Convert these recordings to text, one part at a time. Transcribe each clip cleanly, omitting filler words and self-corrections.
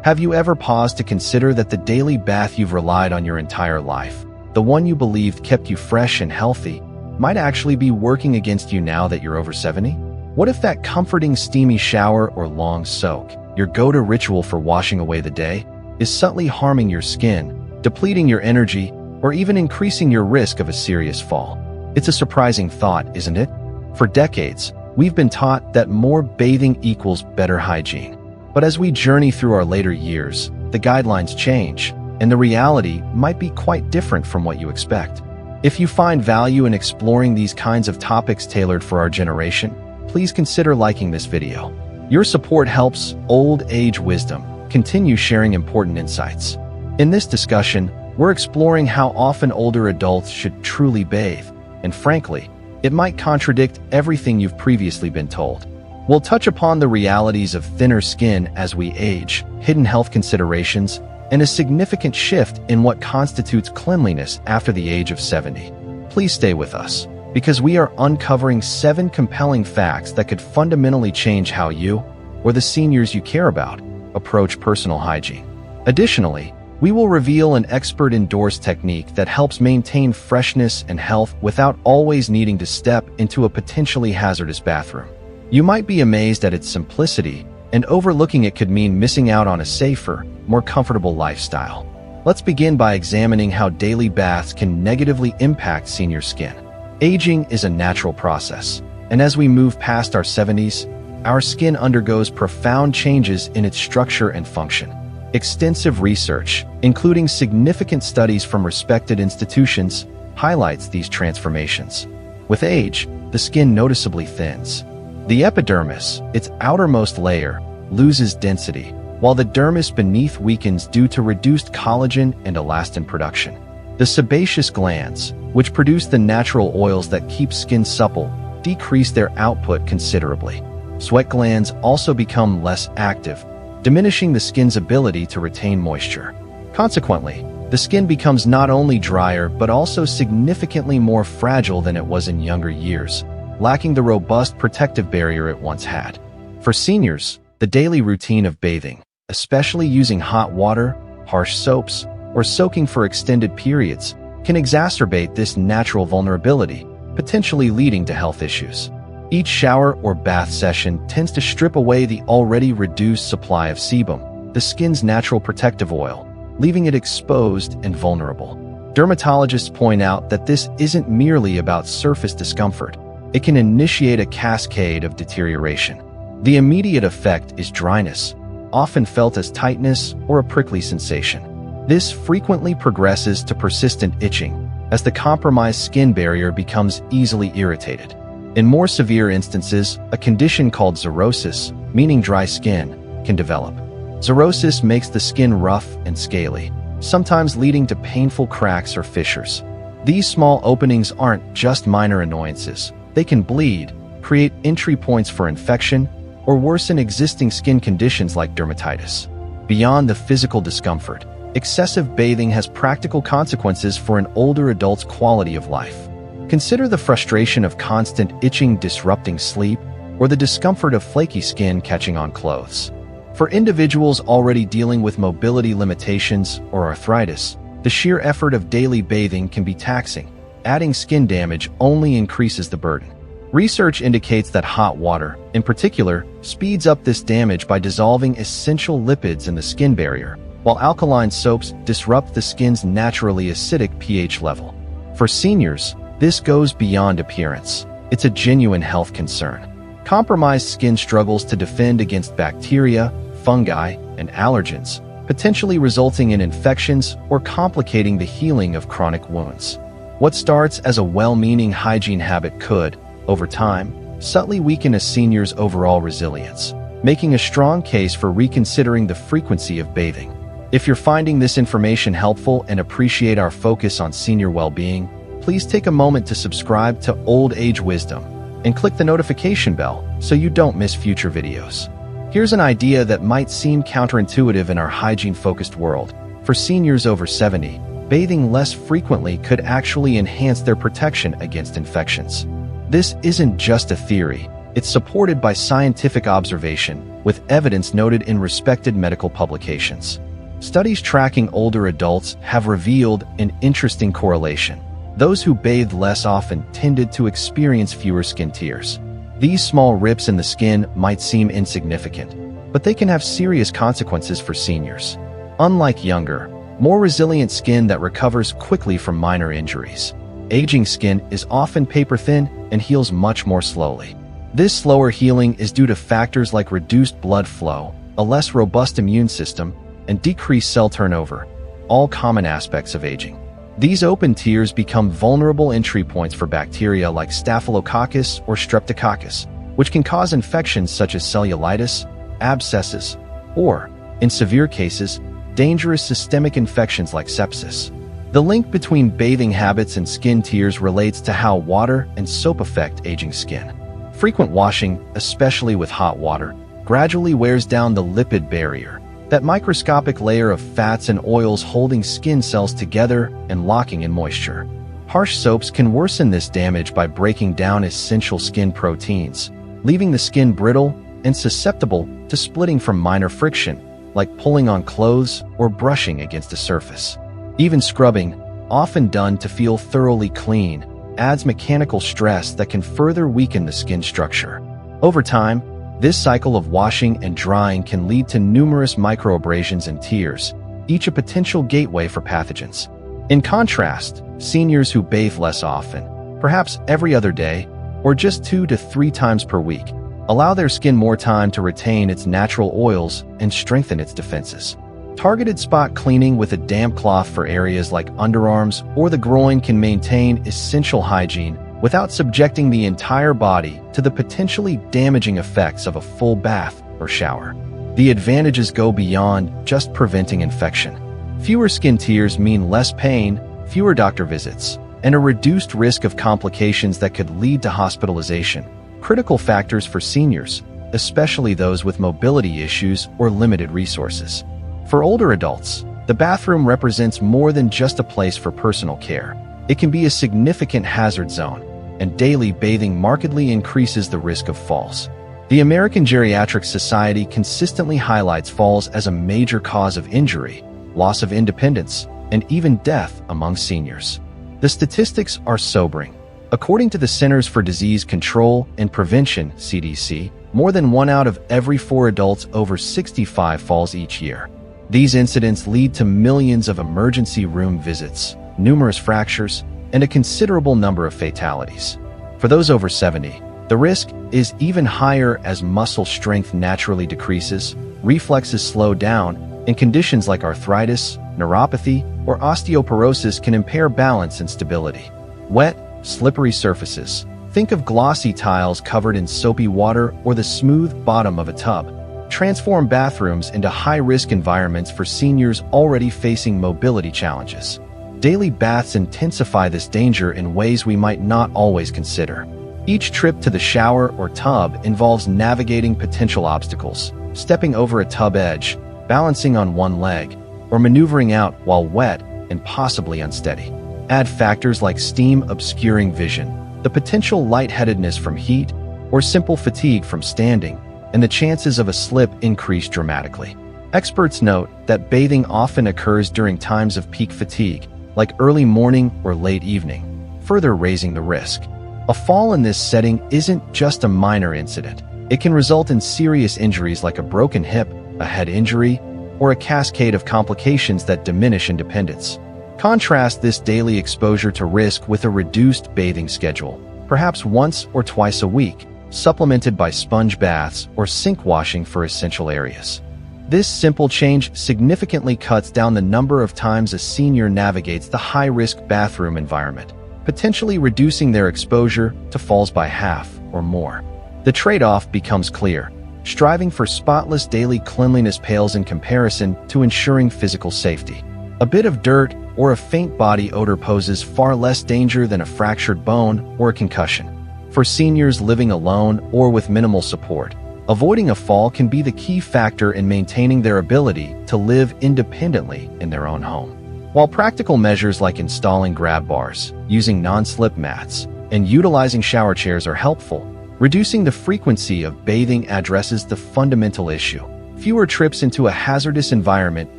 Have you ever paused to consider that the daily bath you've relied on your entire life, the one you believed kept you fresh and healthy, might actually be working against you now that you're over 70? What if that comforting steamy shower or long soak, your go-to ritual for washing away the day, is subtly harming your skin, depleting your energy, or even increasing your risk of a serious fall? It's a surprising thought, isn't it? For decades, we've been taught that more bathing equals better hygiene. But as we journey through our later years, the guidelines change, and the reality might be quite different from what you expect. If you find value in exploring these kinds of topics tailored for our generation, please consider liking this video. Your support helps Old Age Wisdom continue sharing important insights. In this discussion, we're exploring how often older adults should truly bathe, and frankly, it might contradict everything you've previously been told. We'll touch upon the realities of thinner skin as we age, hidden health considerations, and a significant shift in what constitutes cleanliness after the age of 70. Please stay with us, because we are uncovering 7 compelling facts that could fundamentally change how you, or the seniors you care about, approach personal hygiene. Additionally, we will reveal an expert-endorsed technique that helps maintain freshness and health without always needing to step into a potentially hazardous bathroom. You might be amazed at its simplicity, and overlooking it could mean missing out on a safer, more comfortable lifestyle. Let's begin by examining how daily baths can negatively impact senior skin. Aging is a natural process, and as we move past our 70s, our skin undergoes profound changes in its structure and function. Extensive research, including significant studies from respected institutions, highlights these transformations. With age, the skin noticeably thins. The epidermis, its outermost layer, loses density, while the dermis beneath weakens due to reduced collagen and elastin production. The sebaceous glands, which produce the natural oils that keep skin supple, decrease their output considerably. Sweat glands also become less active, diminishing the skin's ability to retain moisture. Consequently, the skin becomes not only drier but also significantly more fragile than it was in younger years, lacking the robust protective barrier it once had. For seniors, the daily routine of bathing, especially using hot water, harsh soaps, or soaking for extended periods, can exacerbate this natural vulnerability, potentially leading to health issues. Each shower or bath session tends to strip away the already reduced supply of sebum, the skin's natural protective oil, leaving it exposed and vulnerable. Dermatologists point out that this isn't merely about surface discomfort. It can initiate a cascade of deterioration. The immediate effect is dryness, often felt as tightness or a prickly sensation. This frequently progresses to persistent itching, as the compromised skin barrier becomes easily irritated. In more severe instances, a condition called xerosis, meaning dry skin, can develop. Xerosis makes the skin rough and scaly, sometimes leading to painful cracks or fissures. These small openings aren't just minor annoyances. They can bleed, create entry points for infection, or worsen existing skin conditions like dermatitis. Beyond the physical discomfort, excessive bathing has practical consequences for an older adult's quality of life. Consider the frustration of constant itching disrupting sleep, or the discomfort of flaky skin catching on clothes. For individuals already dealing with mobility limitations or arthritis, the sheer effort of daily bathing can be taxing. Adding skin damage only increases the burden. Research indicates that hot water, in particular, speeds up this damage by dissolving essential lipids in the skin barrier, while alkaline soaps disrupt the skin's naturally acidic pH level. For seniors, this goes beyond appearance. It's a genuine health concern. Compromised skin struggles to defend against bacteria, fungi, and allergens, potentially resulting in infections or complicating the healing of chronic wounds. What starts as a well-meaning hygiene habit could, over time, subtly weaken a senior's overall resilience, making a strong case for reconsidering the frequency of bathing. If you're finding this information helpful and appreciate our focus on senior well-being, please take a moment to subscribe to Old Age Wisdom and click the notification bell so you don't miss future videos. Here's an idea that might seem counterintuitive in our hygiene-focused world. For seniors over 70, bathing less frequently could actually enhance their protection against infections. This isn't just a theory. It's supported by scientific observation, with evidence noted in respected medical publications. Studies tracking older adults have revealed an interesting correlation. Those who bathed less often tended to experience fewer skin tears. These small rips in the skin might seem insignificant, but they can have serious consequences for seniors. Unlike younger, more resilient skin that recovers quickly from minor injuries. Aging skin is often paper-thin and heals much more slowly. This slower healing is due to factors like reduced blood flow, a less robust immune system, and decreased cell turnover, all common aspects of aging. These open tears become vulnerable entry points for bacteria like Staphylococcus or Streptococcus, which can cause infections such as cellulitis, abscesses, or, in severe cases, dangerous systemic infections like sepsis. The link between bathing habits and skin tears relates to how water and soap affect aging skin. Frequent washing, especially with hot water, gradually wears down the lipid barrier, that microscopic layer of fats and oils holding skin cells together and locking in moisture. Harsh soaps can worsen this damage by breaking down essential skin proteins, leaving the skin brittle and susceptible to splitting from minor friction, like pulling on clothes or brushing against a surface. Even scrubbing, often done to feel thoroughly clean, adds mechanical stress that can further weaken the skin structure. Over time, this cycle of washing and drying can lead to numerous microabrasions and tears, each a potential gateway for pathogens. In contrast, seniors who bathe less often, perhaps every other day, or just 2 to 3 times per week, allow their skin more time to retain its natural oils and strengthen its defenses. Targeted spot cleaning with a damp cloth for areas like underarms or the groin can maintain essential hygiene without subjecting the entire body to the potentially damaging effects of a full bath or shower. The advantages go beyond just preventing infection. Fewer skin tears mean less pain, fewer doctor visits, and a reduced risk of complications that could lead to hospitalization, critical factors for seniors, especially those with mobility issues or limited resources. For older adults, the bathroom represents more than just a place for personal care. It can be a significant hazard zone, and daily bathing markedly increases the risk of falls. The American Geriatric Society consistently highlights falls as a major cause of injury, loss of independence, and even death among seniors. The statistics are sobering. According to the Centers for Disease Control and Prevention, CDC, more than 1 out of every 4 adults over 65 falls each year. These incidents lead to millions of emergency room visits, numerous fractures, and a considerable number of fatalities. For those over 70, the risk is even higher as muscle strength naturally decreases, reflexes slow down, and conditions like arthritis, neuropathy, or osteoporosis can impair balance and stability. Wet, slippery surfaces. Think of glossy tiles covered in soapy water or the smooth bottom of a tub. Transform bathrooms into high-risk environments for seniors already facing mobility challenges. Daily baths intensify this danger in ways we might not always consider. Each trip to the shower or tub involves navigating potential obstacles, stepping over a tub edge, balancing on one leg, or maneuvering out while wet and possibly unsteady. Add factors like steam obscuring vision, the potential lightheadedness from heat, or simple fatigue from standing, and the chances of a slip increase dramatically. Experts note that bathing often occurs during times of peak fatigue, like early morning or late evening, further raising the risk. A fall in this setting isn't just a minor incident. It can result in serious injuries like a broken hip, a head injury, or a cascade of complications that diminish independence. Contrast this daily exposure to risk with a reduced bathing schedule, perhaps once or twice a week, supplemented by sponge baths or sink washing for essential areas. This simple change significantly cuts down the number of times a senior navigates the high-risk bathroom environment, potentially reducing their exposure to falls by half or more. The trade-off becomes clear. Striving for spotless daily cleanliness pales in comparison to ensuring physical safety. A bit of dirt or a faint body odor poses far less danger than a fractured bone or a concussion. For seniors living alone or with minimal support, avoiding a fall can be the key factor in maintaining their ability to live independently in their own home. While practical measures like installing grab bars, using non-slip mats, and utilizing shower chairs are helpful, Reducing the frequency of bathing addresses the fundamental issue. Fewer trips into a hazardous environment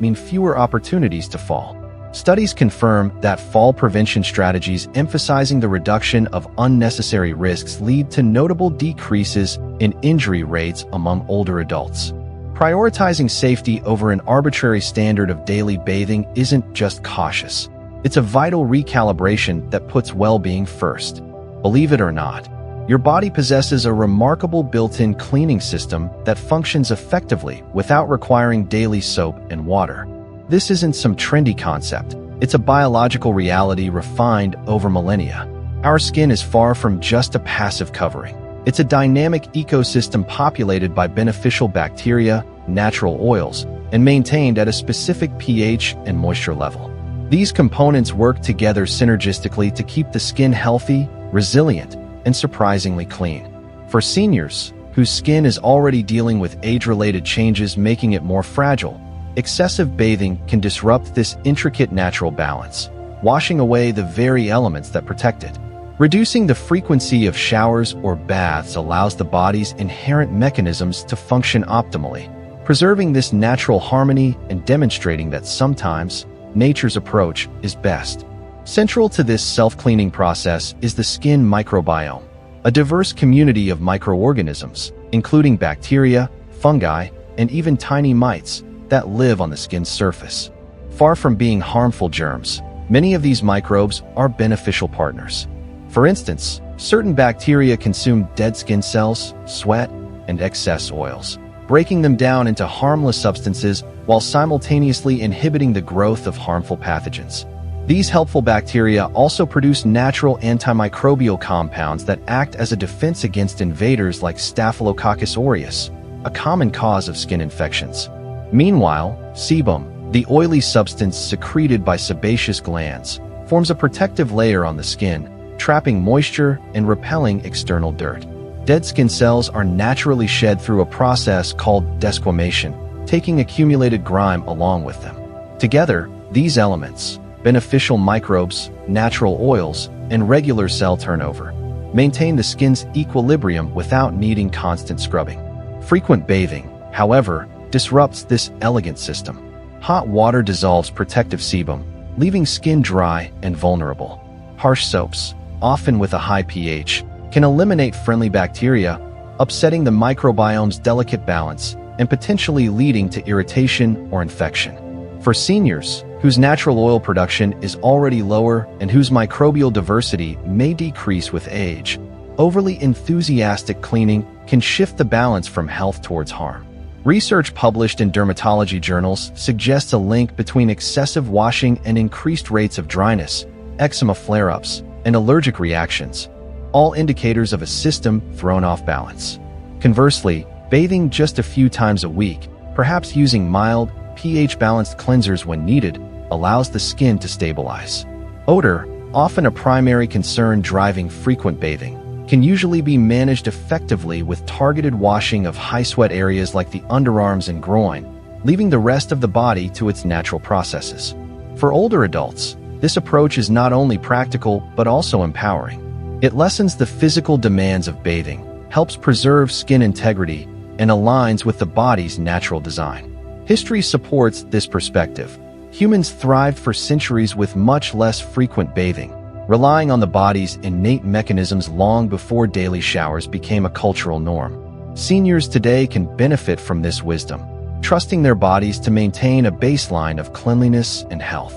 mean fewer opportunities to fall. Studies confirm that fall prevention strategies emphasizing the reduction of unnecessary risks lead to notable decreases in injury rates among older adults. Prioritizing safety over an arbitrary standard of daily bathing isn't just cautious. It's a vital recalibration that puts well-being first. Believe it or not, your body possesses a remarkable built-in cleaning system that functions effectively without requiring daily soap and water. This isn't some trendy concept. It's a biological reality refined over millennia. Our skin is far from just a passive covering. It's a dynamic ecosystem populated by beneficial bacteria, natural oils, and maintained at a specific pH and moisture level. These components work together synergistically to keep the skin healthy, resilient, and surprisingly clean. For seniors, whose skin is already dealing with age-related changes making it more fragile, excessive bathing can disrupt this intricate natural balance, washing away the very elements that protect it. Reducing the frequency of showers or baths allows the body's inherent mechanisms to function optimally, preserving this natural harmony and demonstrating that sometimes nature's approach is best. Central to this self-cleaning process is the skin microbiome, a diverse community of microorganisms, including bacteria, fungi, and even tiny mites that live on the skin's surface. Far from being harmful germs, many of these microbes are beneficial partners. For instance, certain bacteria consume dead skin cells, sweat, and excess oils, breaking them down into harmless substances while simultaneously inhibiting the growth of harmful pathogens. These helpful bacteria also produce natural antimicrobial compounds that act as a defense against invaders like Staphylococcus aureus, a common cause of skin infections. Meanwhile, sebum, the oily substance secreted by sebaceous glands, forms a protective layer on the skin, trapping moisture and repelling external dirt. Dead skin cells are naturally shed through a process called desquamation, taking accumulated grime along with them. Together, these elements, beneficial microbes, natural oils, and regular cell turnover, maintain the skin's equilibrium without needing constant scrubbing. Frequent bathing, however, disrupts this elegant system. Hot water dissolves protective sebum, leaving skin dry and vulnerable. Harsh soaps, often with a high pH, can eliminate friendly bacteria, upsetting the microbiome's delicate balance and potentially leading to irritation or infection. For seniors, whose natural oil production is already lower and whose microbial diversity may decrease with age, overly enthusiastic cleaning can shift the balance from health towards harm. Research published in dermatology journals suggests a link between excessive washing and increased rates of dryness, eczema flare-ups, and allergic reactions, all indicators of a system thrown off balance. Conversely, bathing just a few times a week, perhaps using mild, pH-balanced cleansers when needed, allows the skin to stabilize. Odor, often a primary concern driving frequent bathing, can usually be managed effectively with targeted washing of high-sweat areas like the underarms and groin, leaving the rest of the body to its natural processes. For older adults, this approach is not only practical but also empowering. It lessens the physical demands of bathing, helps preserve skin integrity, and aligns with the body's natural design. History supports this perspective. Humans thrived for centuries with much less frequent bathing, relying on the body's innate mechanisms long before daily showers became a cultural norm. Seniors today can benefit from this wisdom, trusting their bodies to maintain a baseline of cleanliness and health.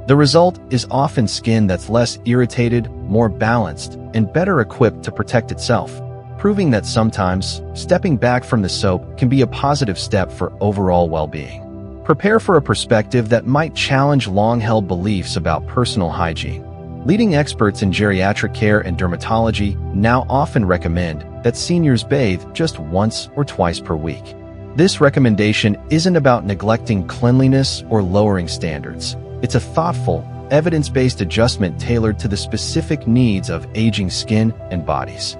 The result is often skin that's less irritated, more balanced, and better equipped to protect itself, proving that sometimes stepping back from the soap can be a positive step for overall well-being. Prepare for a perspective that might challenge long-held beliefs about personal hygiene. Leading experts in geriatric care and dermatology now often recommend that seniors bathe just once or twice per week. This recommendation isn't about neglecting cleanliness or lowering standards. It's a thoughtful, evidence-based adjustment tailored to the specific needs of aging skin and bodies.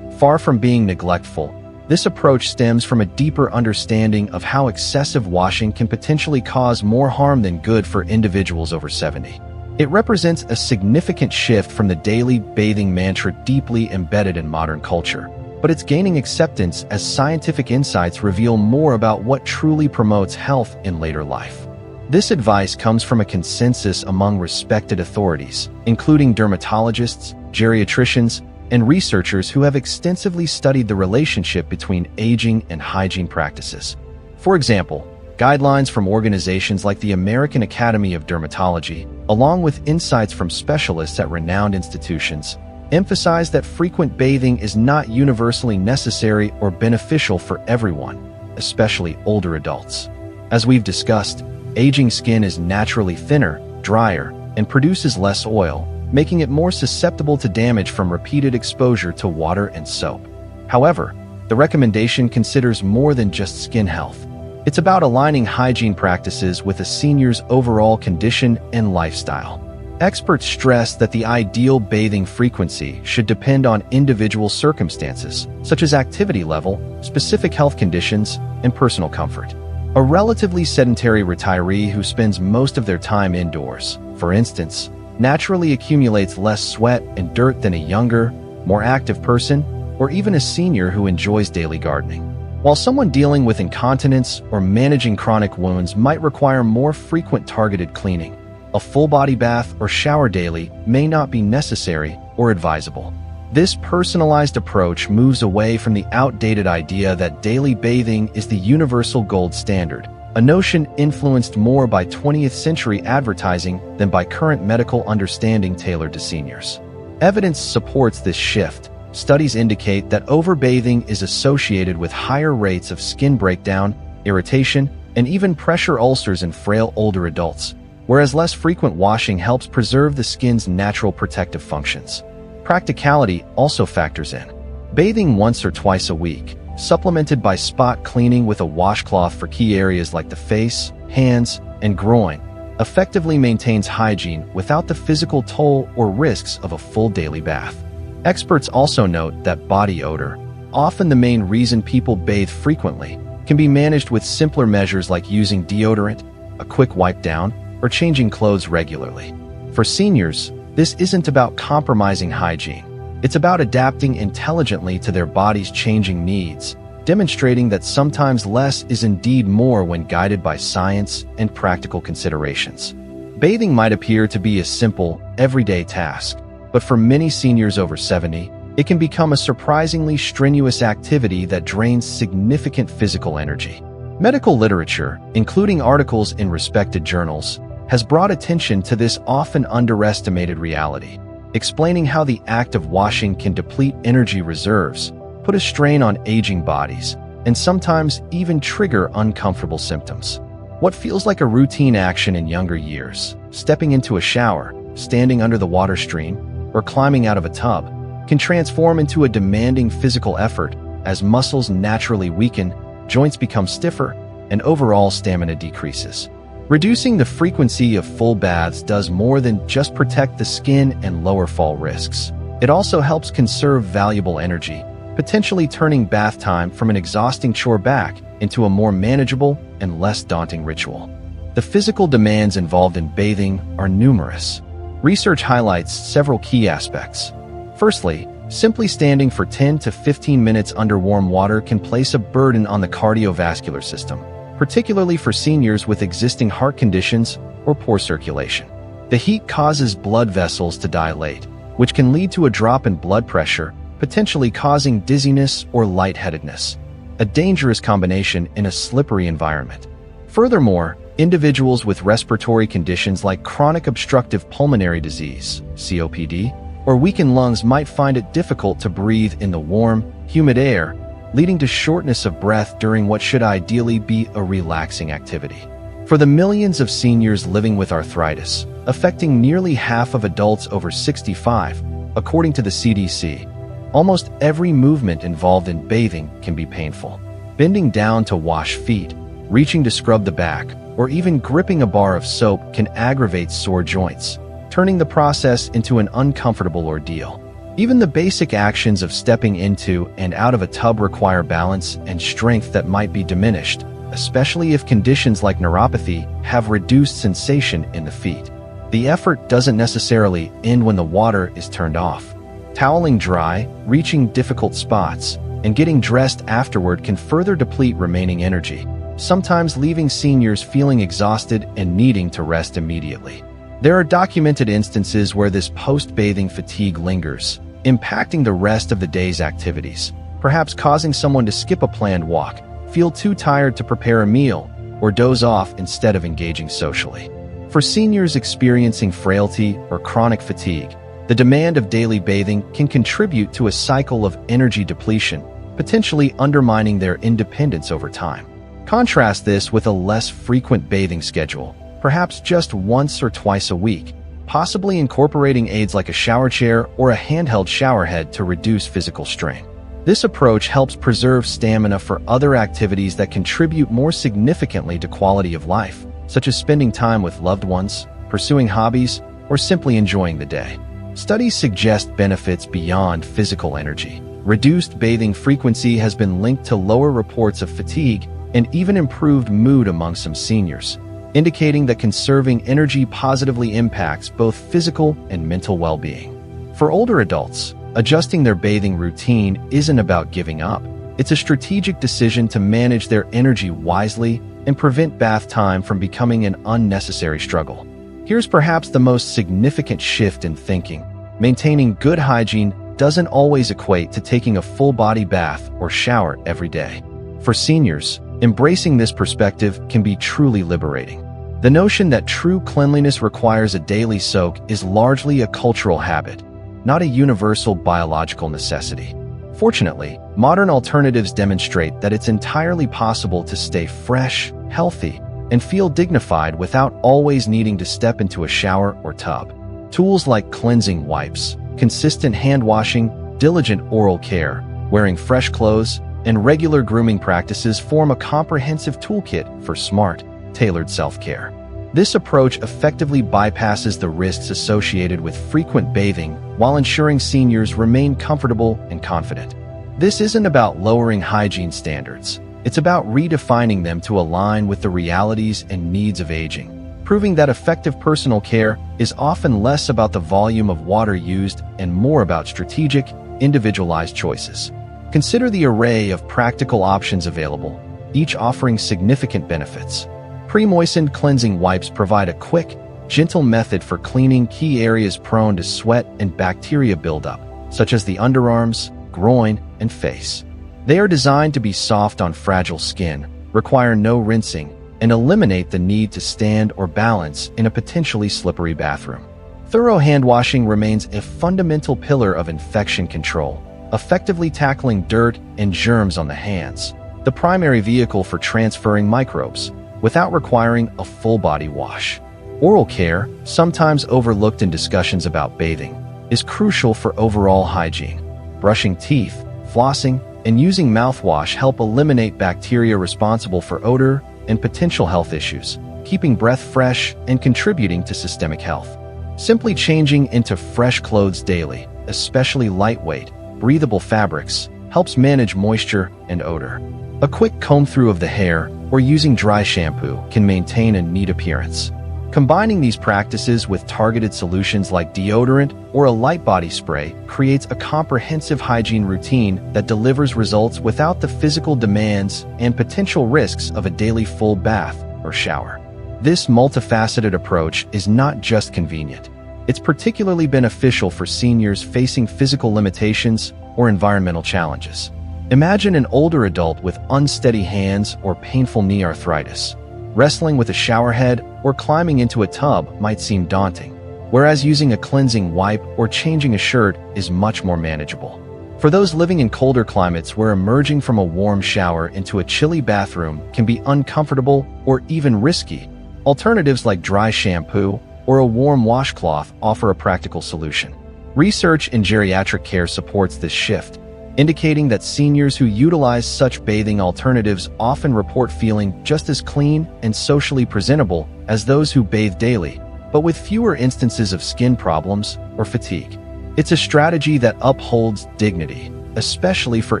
Far from being neglectful, this approach stems from a deeper understanding of how excessive washing can potentially cause more harm than good for individuals over 70. It represents a significant shift from the daily bathing mantra deeply embedded in modern culture, but it's gaining acceptance as scientific insights reveal more about what truly promotes health in later life. This advice comes from a consensus among respected authorities, including dermatologists, geriatricians, and researchers who have extensively studied the relationship between aging and hygiene practices. For example, guidelines from organizations like the American Academy of Dermatology, along with insights from specialists at renowned institutions, emphasize that frequent bathing is not universally necessary or beneficial for everyone, especially older adults. As we've discussed, aging skin is naturally thinner, drier, and produces less oil, making it more susceptible to damage from repeated exposure to water and soap. However, the recommendation considers more than just skin health. It's about aligning hygiene practices with a senior's overall condition and lifestyle. Experts stress that the ideal bathing frequency should depend on individual circumstances, such as activity level, specific health conditions, and personal comfort. A relatively sedentary retiree who spends most of their time indoors, for instance, naturally accumulates less sweat and dirt than a younger, more active person, or even a senior who enjoys daily gardening. While someone dealing with incontinence or managing chronic wounds might require more frequent targeted cleaning, a full-body bath or shower daily may not be necessary or advisable. This personalized approach moves away from the outdated idea that daily bathing is the universal gold standard, a notion influenced more by 20th century advertising than by current medical understanding tailored to seniors. Evidence supports this shift. Studies indicate that overbathing is associated with higher rates of skin breakdown, irritation, and even pressure ulcers in frail older adults, whereas less frequent washing helps preserve the skin's natural protective functions. Practicality also factors in. Bathing once or twice a week, supplemented by spot cleaning with a washcloth for key areas like the face, hands, and groin, effectively maintains hygiene without the physical toll or risks of a full daily bath. Experts also note that body odor, often the main reason people bathe frequently, can be managed with simpler measures like using deodorant, a quick wipe down, or changing clothes regularly. For seniors, this isn't about compromising hygiene. It's about adapting intelligently to their body's changing needs, demonstrating that sometimes less is indeed more when guided by science and practical considerations. Bathing might appear to be a simple, everyday task, but for many seniors over 70, it can become a surprisingly strenuous activity that drains significant physical energy. Medical literature, including articles in respected journals, has brought attention to this often underestimated reality, explaining how the act of washing can deplete energy reserves, put a strain on aging bodies, and sometimes even trigger uncomfortable symptoms. What feels like a routine action in younger years, stepping into a shower, standing under the water stream, or climbing out of a tub, can transform into a demanding physical effort as muscles naturally weaken, joints become stiffer, and overall stamina decreases. Reducing the frequency of full baths does more than just protect the skin and lower fall risks. It also helps conserve valuable energy, potentially turning bath time from an exhausting chore back into a more manageable and less daunting ritual. The physical demands involved in bathing are numerous. Research highlights several key aspects. Firstly, simply standing for 10 to 15 minutes under warm water can place a burden on the cardiovascular system, particularly for seniors with existing heart conditions or poor circulation. The heat causes blood vessels to dilate, which can lead to a drop in blood pressure, potentially causing dizziness or lightheadedness, a dangerous combination in a slippery environment. Furthermore, individuals with respiratory conditions like chronic obstructive pulmonary disease, COPD, or weakened lungs might find it difficult to breathe in the warm, humid air, leading to shortness of breath during what should ideally be a relaxing activity. For the millions of seniors living with arthritis, affecting nearly half of adults over 65, according to the CDC, almost every movement involved in bathing can be painful. Bending down to wash feet, reaching to scrub the back, or even gripping a bar of soap can aggravate sore joints, turning the process into an uncomfortable ordeal. Even the basic actions of stepping into and out of a tub require balance and strength that might be diminished, especially if conditions like neuropathy have reduced sensation in the feet. The effort doesn't necessarily end when the water is turned off. Toweling dry, reaching difficult spots, and getting dressed afterward can further deplete remaining energy, sometimes leaving seniors feeling exhausted and needing to rest immediately. There are documented instances where this post-bathing fatigue lingers, impacting the rest of the day's activities, perhaps causing someone to skip a planned walk, feel too tired to prepare a meal, or doze off instead of engaging socially. For seniors experiencing frailty or chronic fatigue, the demand of daily bathing can contribute to a cycle of energy depletion, potentially undermining their independence over time. Contrast this with a less frequent bathing schedule, perhaps just once or twice a week, possibly incorporating aids like a shower chair or a handheld shower head to reduce physical strain. This approach helps preserve stamina for other activities that contribute more significantly to quality of life, such as spending time with loved ones, pursuing hobbies, or simply enjoying the day. Studies suggest benefits beyond physical energy. Reduced bathing frequency has been linked to lower reports of fatigue and even improved mood among some seniors, indicating that conserving energy positively impacts both physical and mental well-being. For older adults, adjusting their bathing routine isn't about giving up. It's a strategic decision to manage their energy wisely and prevent bath time from becoming an unnecessary struggle. Here's perhaps the most significant shift in thinking. Maintaining good hygiene doesn't always equate to taking a full-body bath or shower every day. For seniors, embracing this perspective can be truly liberating. The notion that true cleanliness requires a daily soak is largely a cultural habit, not a universal biological necessity. Fortunately, modern alternatives demonstrate that it's entirely possible to stay fresh, healthy, and feel dignified without always needing to step into a shower or tub. Tools like cleansing wipes, consistent hand washing, diligent oral care, wearing fresh clothes, and regular grooming practices form a comprehensive toolkit for smart, tailored self-care. This approach effectively bypasses the risks associated with frequent bathing while ensuring seniors remain comfortable and confident. This isn't about lowering hygiene standards. It's about redefining them to align with the realities and needs of aging, proving that effective personal care is often less about the volume of water used and more about strategic, individualized choices. Consider the array of practical options available, each offering significant benefits. Pre-moistened cleansing wipes provide a quick, gentle method for cleaning key areas prone to sweat and bacteria buildup, such as the underarms, groin, and face. They are designed to be soft on fragile skin, require no rinsing, and eliminate the need to stand or balance in a potentially slippery bathroom. Thorough hand washing remains a fundamental pillar of infection control, effectively tackling dirt and germs on the hands, the primary vehicle for transferring microbes, without requiring a full-body wash. Oral care, sometimes overlooked in discussions about bathing, is crucial for overall hygiene. Brushing teeth, flossing, and using mouthwash help eliminate bacteria responsible for odor and potential health issues, keeping breath fresh and contributing to systemic health. Simply changing into fresh clothes daily, especially lightweight, breathable fabrics, helps manage moisture and odor. A quick comb-through of the hair or using dry shampoo can maintain a neat appearance. Combining these practices with targeted solutions like deodorant or a light body spray creates a comprehensive hygiene routine that delivers results without the physical demands and potential risks of a daily full bath or shower. This multifaceted approach is not just convenient. It's particularly beneficial for seniors facing physical limitations or environmental challenges. Imagine an older adult with unsteady hands or painful knee arthritis. Wrestling with a shower head or climbing into a tub might seem daunting, whereas using a cleansing wipe or changing a shirt is much more manageable. For those living in colder climates where emerging from a warm shower into a chilly bathroom can be uncomfortable or even risky, alternatives like dry shampoo or a warm washcloth offer a practical solution. Research in geriatric care supports this shift, indicating that seniors who utilize such bathing alternatives often report feeling just as clean and socially presentable as those who bathe daily, but with fewer instances of skin problems or fatigue. It's a strategy that upholds dignity, especially for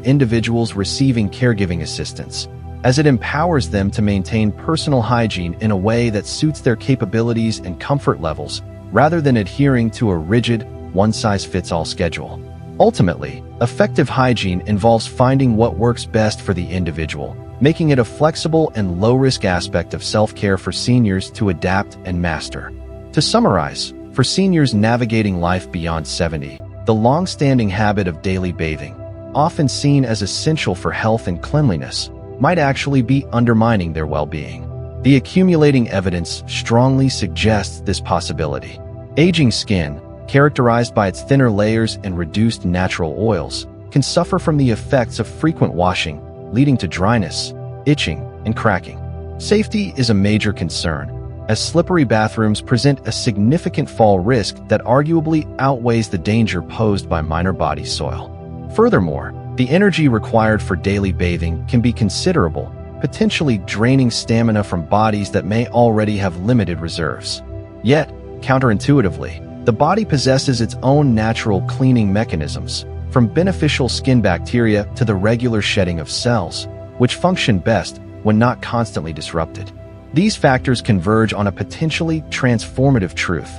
individuals receiving caregiving assistance, as it empowers them to maintain personal hygiene in a way that suits their capabilities and comfort levels, rather than adhering to a rigid, one-size-fits-all schedule. Ultimately, effective hygiene involves finding what works best for the individual, making it a flexible and low-risk aspect of self-care for seniors to adapt and master. To summarize, for seniors navigating life beyond 70, the long-standing habit of daily bathing, often seen as essential for health and cleanliness, might actually be undermining their well-being. The accumulating evidence strongly suggests this possibility. Aging skin, characterized by its thinner layers and reduced natural oils, can suffer from the effects of frequent washing, leading to dryness, itching, and cracking. Safety is a major concern, as slippery bathrooms present a significant fall risk that arguably outweighs the danger posed by minor body soil. Furthermore, the energy required for daily bathing can be considerable, potentially draining stamina from bodies that may already have limited reserves. Yet, counterintuitively, the body possesses its own natural cleaning mechanisms, from beneficial skin bacteria to the regular shedding of cells, which function best when not constantly disrupted. These factors converge on a potentially transformative truth.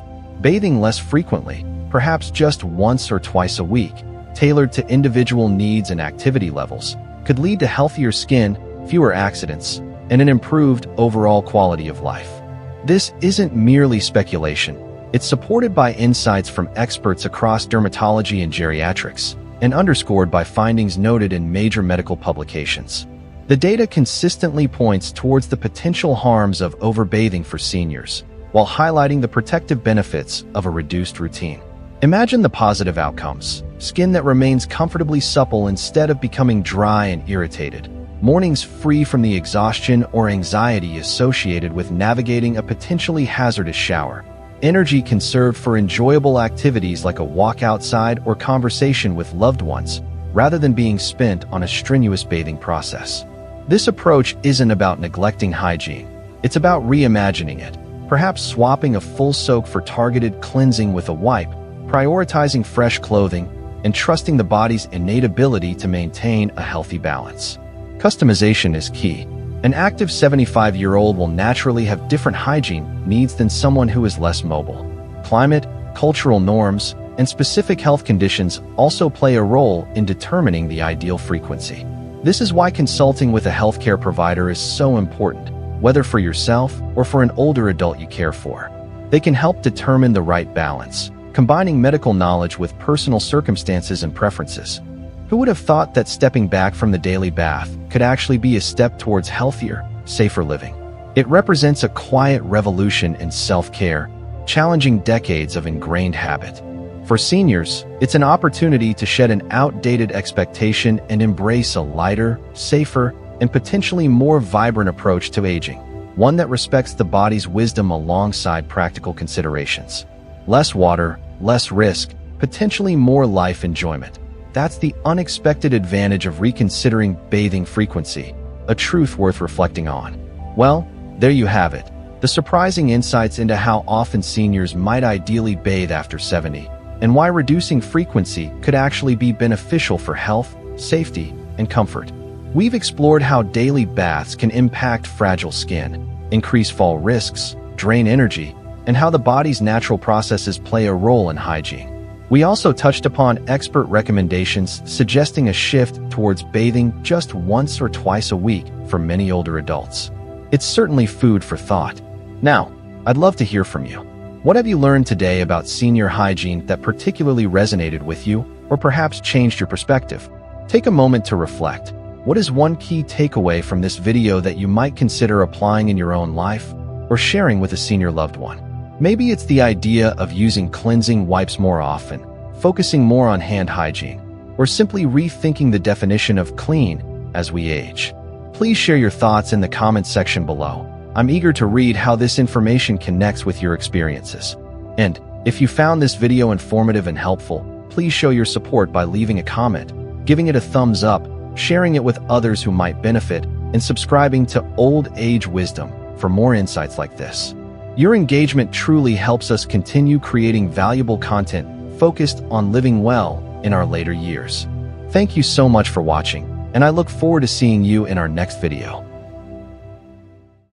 Bathing less frequently, perhaps just once or twice a week, tailored to individual needs and activity levels, could lead to healthier skin, fewer accidents, and an improved overall quality of life. This isn't merely speculation. It's supported by insights from experts across dermatology and geriatrics, and underscored by findings noted in major medical publications. The data consistently points towards the potential harms of overbathing for seniors, while highlighting the protective benefits of a reduced routine. Imagine the positive outcomes: skin that remains comfortably supple instead of becoming dry and irritated, mornings free from the exhaustion or anxiety associated with navigating a potentially hazardous shower, energy conserved for enjoyable activities like a walk outside or conversation with loved ones, rather than being spent on a strenuous bathing process. This approach isn't about neglecting hygiene. It's about reimagining it, perhaps swapping a full soak for targeted cleansing with a wipe, prioritizing fresh clothing, and trusting the body's innate ability to maintain a healthy balance. Customization is key. An active 75-year-old will naturally have different hygiene needs than someone who is less mobile. Climate, cultural norms, and specific health conditions also play a role in determining the ideal frequency. This is why consulting with a healthcare provider is so important, whether for yourself or for an older adult you care for. They can help determine the right balance, combining medical knowledge with personal circumstances and preferences. Who would have thought that stepping back from the daily bath could actually be a step towards healthier, safer living? It represents a quiet revolution in self-care, challenging decades of ingrained habit. For seniors, it's an opportunity to shed an outdated expectation and embrace a lighter, safer, and potentially more vibrant approach to aging, one that respects the body's wisdom alongside practical considerations. Less water, less risk, potentially more life enjoyment. That's the unexpected advantage of reconsidering bathing frequency, a truth worth reflecting on. Well, there you have it, the surprising insights into how often seniors might ideally bathe after 70, and why reducing frequency could actually be beneficial for health, safety, and comfort. We've explored how daily baths can impact fragile skin, increase fall risks, drain energy, and how the body's natural processes play a role in hygiene. We also touched upon expert recommendations suggesting a shift towards bathing just once or twice a week for many older adults. It's certainly food for thought. Now, I'd love to hear from you. What have you learned today about senior hygiene that particularly resonated with you, or perhaps changed your perspective? Take a moment to reflect. What is one key takeaway from this video that you might consider applying in your own life, or sharing with a senior loved one? Maybe it's the idea of using cleansing wipes more often, focusing more on hand hygiene, or simply rethinking the definition of clean as we age. Please share your thoughts in the comments section below. I'm eager to read how this information connects with your experiences. And if you found this video informative and helpful, please show your support by leaving a comment, giving it a thumbs up, sharing it with others who might benefit, and subscribing to Old Age Wisdom for more insights like this. Your engagement truly helps us continue creating valuable content focused on living well in our later years. Thank you so much for watching, and I look forward to seeing you in our next video.